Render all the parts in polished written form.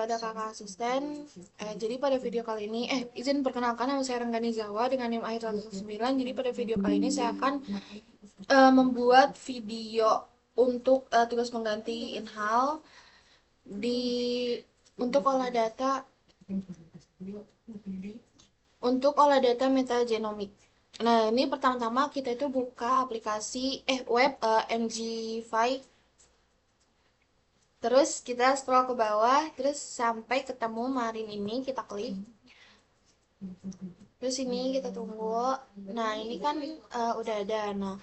kepada kakak asisten. Jadi pada video kali ini, izin perkenalkan, nama saya Rengganizawa dengan NIM akhir 9. Jadi pada video kali ini saya akan membuat video untuk tugas pengganti inhal di untuk olah data metagenomik. Nah, ini pertama-tama kita itu buka aplikasi web MG5. Terus kita scroll ke bawah, terus sampai ketemu Marin ini, kita klik. Terus ini kita tunggu. Nah, ini kan udah ada. Nah,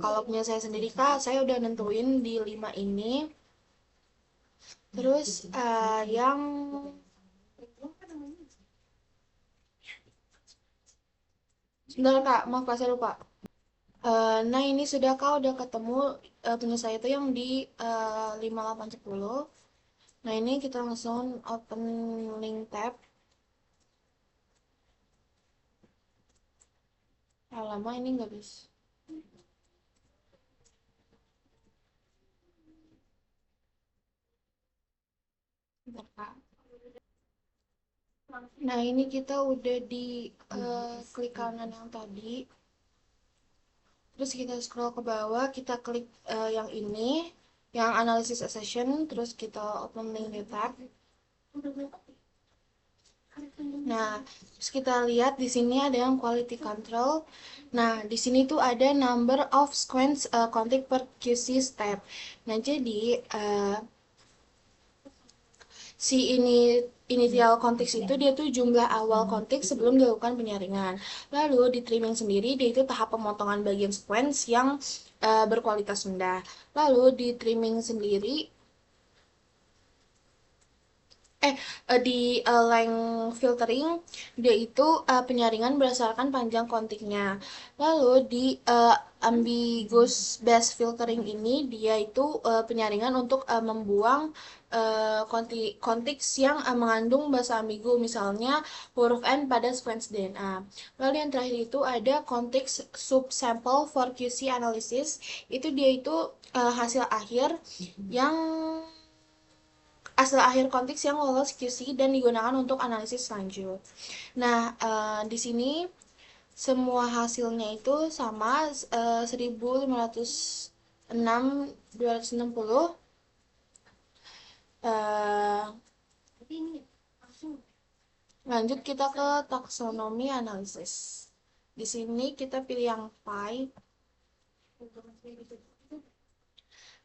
kalau punya saya sendiri Kak, saya udah nentuin di 5 ini. Terus yang sebentar Kak, maaf Kak, saya lupa. Nah, ini sudah Kak, udah ketemu punya saya itu yang di 5810. Nah, ini kita langsung open link tab. Lama ini nggak bisa. Bentar, Kak. Nah, ini kita udah di klik kanan yang tadi. Terus kita scroll ke bawah, kita klik yang ini, yang analysis accession, terus kita open link di tab. Nah, terus kita lihat di sini ada yang quality control. Nah, di sini tuh ada number of sequence contact per QC step. Nah, jadi si initial konteks itu dia tuh jumlah awal konteks sebelum dilakukan penyaringan. Lalu di trimming sendiri dia itu tahap pemotongan bagian sequence yang berkualitas rendah. Lalu di trimming sendiri di length filtering dia itu penyaringan berdasarkan panjang kontiknya. Lalu di ambiguous base filtering ini dia itu penyaringan untuk membuang konteks yang mengandung bahasa ambigu, misalnya huruf N pada sequence DNA. Lalu yang terakhir itu ada konteks subsample for QC analysis. Itu dia itu hasil akhir yang konteks yang lolos QC dan digunakan untuk analisis lanjut. Nah, di sini semua hasilnya itu sama 1506 260. Lanjut kita ke taksonomi analisis. Di sini kita pilih yang pi.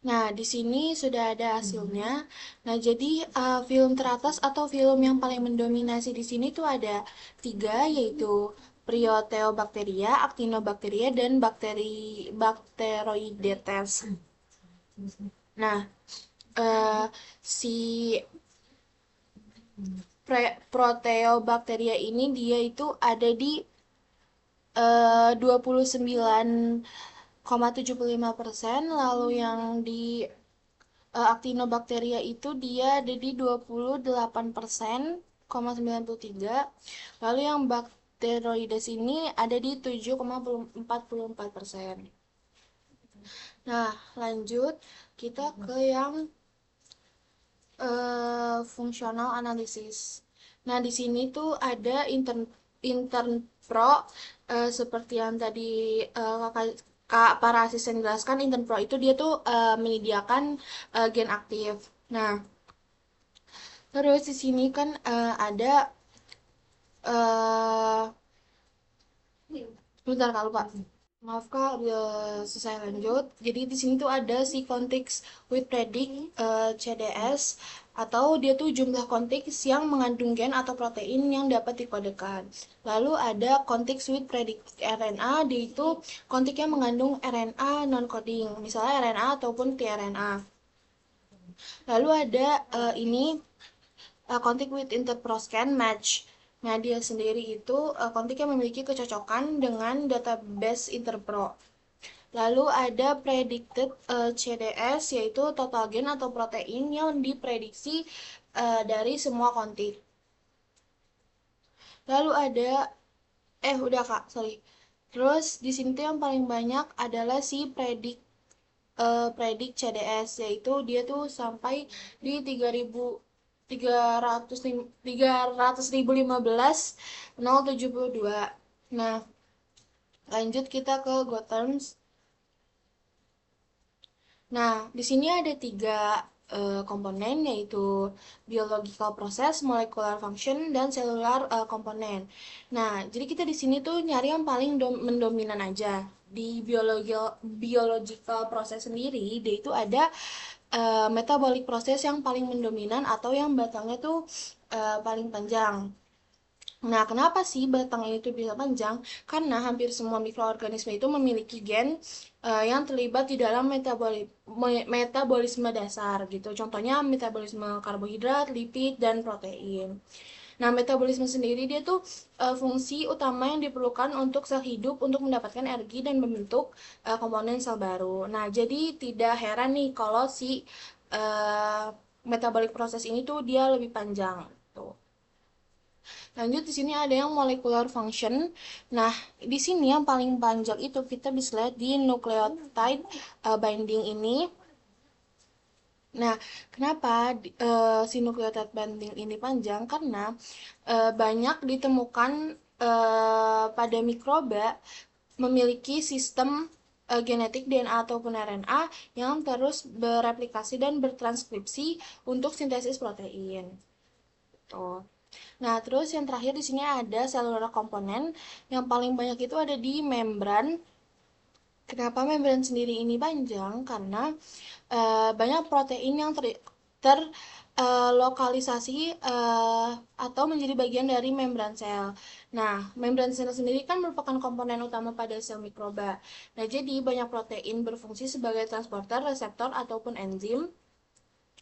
Nah, di sini sudah ada hasilnya. Nah, jadi film teratas atau film yang paling mendominasi di sini tuh ada 3, yaitu Proteobacteria, Actinobacteria, dan Bacteroidetes. Nah, si Proteobacteria ini dia itu ada di 29,75%, lalu yang di Actinobacteria itu dia ada di 28,93%, lalu yang Bacteroides ini ada di 7,44%. Nah, lanjut kita ke yang fungsional analisis. Nah, di sini tuh ada intern pro seperti yang tadi Kak para asisten jelaskan. Intern pro itu dia tuh menyediakan gen aktif. Nah, terus di sini kan ada bentar Kak, lupa. Maaf Kak, udah selesai lanjut. Jadi di sini tuh ada si context with predict CDS, atau dia tuh jumlah konteks yang mengandung gen atau protein yang dapat dikodekan. Lalu ada konteks with predict RNA, dia itu konteks yang mengandung RNA non coding, misalnya RNA ataupun tRNA. Lalu ada ini konteks with interproscan match. Nah, dia sendiri itu kontik yang memiliki kecocokan dengan database Interpro. Lalu ada predicted CDS, yaitu total gen atau protein yang diprediksi dari semua kontik. Lalu ada udah Kak, sorry. Terus di sini tuh yang paling banyak adalah si predict CDS, yaitu dia tuh sampai di 3000 300.015. Nah, lanjut kita ke GoTerms. Nah, di sini ada tiga komponen, yaitu biological process, molecular function, dan cellular komponen. Nah, jadi kita di sini tuh nyari yang paling mendominan aja. Di biological process sendiri, dia itu ada metabolic process yang paling mendominan atau yang batangnya tuh paling panjang. Nah, kenapa sih batang ini tuh bisa panjang? Karena hampir semua mikroorganisme itu memiliki gen yang terlibat di dalam metabolisme dasar gitu. Contohnya metabolisme karbohidrat, lipid, dan protein. Nah, metabolisme sendiri dia tuh fungsi utama yang diperlukan untuk sel hidup untuk mendapatkan energi dan membentuk komponen sel baru. Nah, jadi tidak heran nih kalau si uh, metabolic proses ini tuh dia lebih panjang tuh. Lanjut di sini ada yang molecular function. Nah, di sini yang paling panjang itu kita bisa lihat di nucleotide binding ini. Nah, kenapa si nucleotide binding ini panjang? Karena banyak ditemukan pada mikroba memiliki sistem genetik DNA ataupun RNA yang terus bereplikasi dan bertranskripsi untuk sintesis protein. Tuh. Nah, terus yang terakhir di sini ada cellular komponen. Yang paling banyak itu ada di membran. Kenapa membran sendiri ini panjang? Karena banyak protein yang terlokalisasi atau menjadi bagian dari membran sel. Nah, membran sel sendiri kan merupakan komponen utama pada sel mikroba. Nah, jadi banyak protein berfungsi sebagai transporter, reseptor, ataupun enzim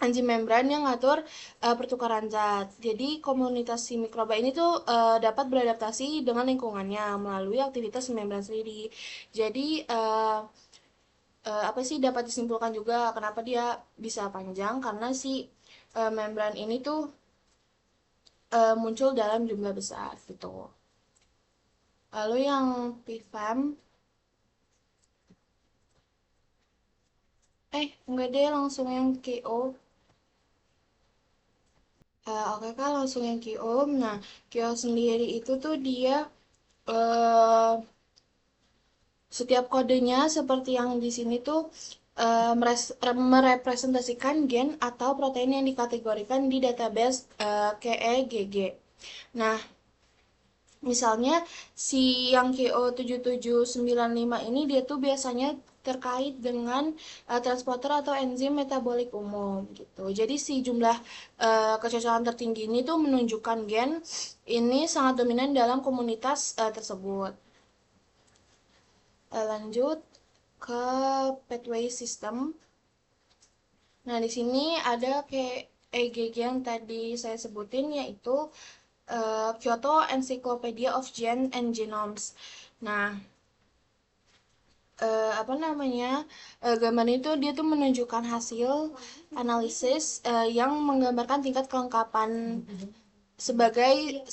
membran yang ngatur pertukaran zat. Jadi komunitas si mikroba ini tuh dapat beradaptasi dengan lingkungannya melalui aktivitas membran sendiri. Jadi apa sih dapat disimpulkan juga kenapa dia bisa panjang karena si membran ini tuh muncul dalam jumlah besar gitu. Lalu yang PFAM, enggak deh langsung yang KO. Oke Kak, langsung yang KO. Nah, KO sendiri itu tuh dia eh setiap kodenya seperti yang di sini tuh merepresentasikan gen atau protein yang dikategorikan di database KEGG. Nah, misalnya si yang KO7795 ini dia tuh biasanya terkait dengan transporter atau enzim metabolik umum gitu. Jadi si jumlah kecocokan tertinggi ini tuh menunjukkan gen ini sangat dominan dalam komunitas tersebut. Lanjut ke pathway system. Nah, di sini ada kayak EGG yang tadi saya sebutin, yaitu Kyoto Encyclopedia of Gene and Genomes. Nah, apa namanya, gambar itu dia tuh menunjukkan hasil analisis yang menggambarkan tingkat kelengkapan sebagai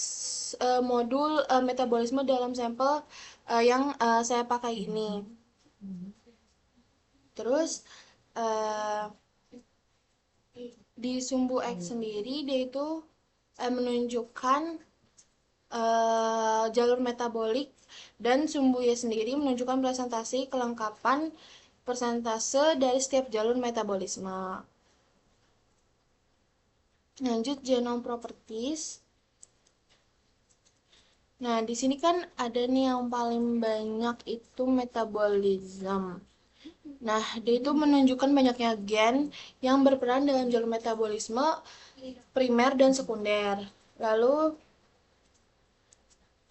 modul metabolisme dalam sampel yang saya pakai ini. Terus di sumbu X sendiri dia itu menunjukkan jalur metabolik dan sumbu Y sendiri menunjukkan presentasi kelengkapan persentase dari setiap jalur metabolisme. Lanjut genome properties. Nah, di sini kan ada nih yang paling banyak itu metabolism. Nah, dia itu menunjukkan banyaknya gen yang berperan dalam jalur metabolisme primer dan sekunder. Lalu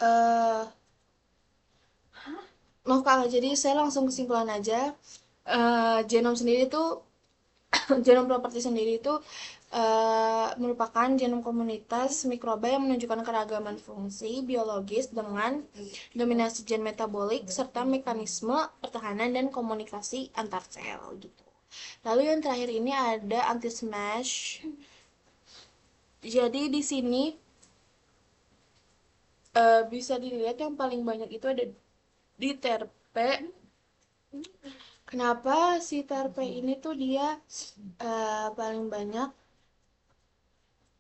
eh maaf Kak, jadi saya langsung kesimpulan aja. Genom sendiri itu genom properti sendiri itu merupakan genom komunitas mikroba yang menunjukkan keragaman fungsi biologis dengan dominasi gen metabolik serta mekanisme pertahanan dan komunikasi antar sel gitu. Lalu yang terakhir ini ada anti-smash. Jadi di sini bisa dilihat yang paling banyak itu ada di terpe. Kenapa si terpe ini tuh dia paling banyak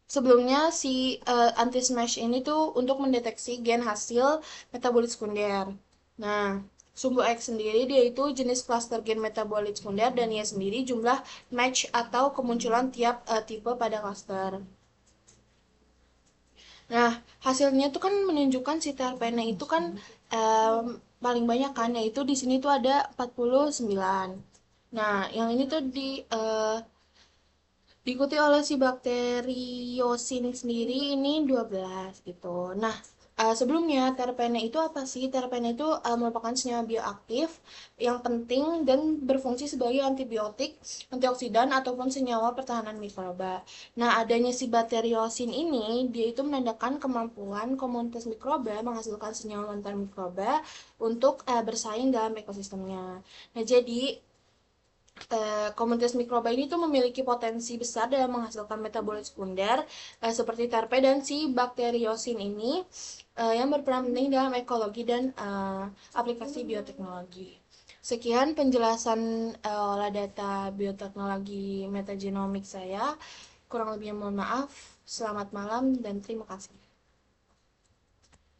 Sebelumnya si anti-smash ini tuh untuk mendeteksi gen hasil metabolit sekunder. Nah, sumbu X sendiri dia itu jenis klaster gen metabolit sekunder dan ia sendiri jumlah match atau kemunculan tiap tipe pada klaster. Nah, hasilnya tuh kan menunjukkan si terpene itu kan paling banyak kan, yaitu di sini tuh ada 49. Nah, yang ini tuh diikuti oleh si bakteri yosin sendiri ini 12 gitu. Nah, sebelumnya terpene itu apa sih? Terpene itu merupakan senyawa bioaktif yang penting dan berfungsi sebagai antibiotik, antioksidan ataupun senyawa pertahanan mikroba. Nah, adanya si bakteri yosin ini dia itu menandakan kemampuan komunitas mikroba menghasilkan senyawa antar mikroba untuk bersaing dalam ekosistemnya. Nah, jadi komunitas mikroba ini tuh memiliki potensi besar dalam menghasilkan metabolit sekunder seperti terpe dan si bakteriosin ini yang berperan penting dalam ekologi dan aplikasi bioteknologi. Sekian penjelasan olah data bioteknologi metagenomik saya. Kurang lebihnya mohon maaf. Selamat malam dan terima kasih.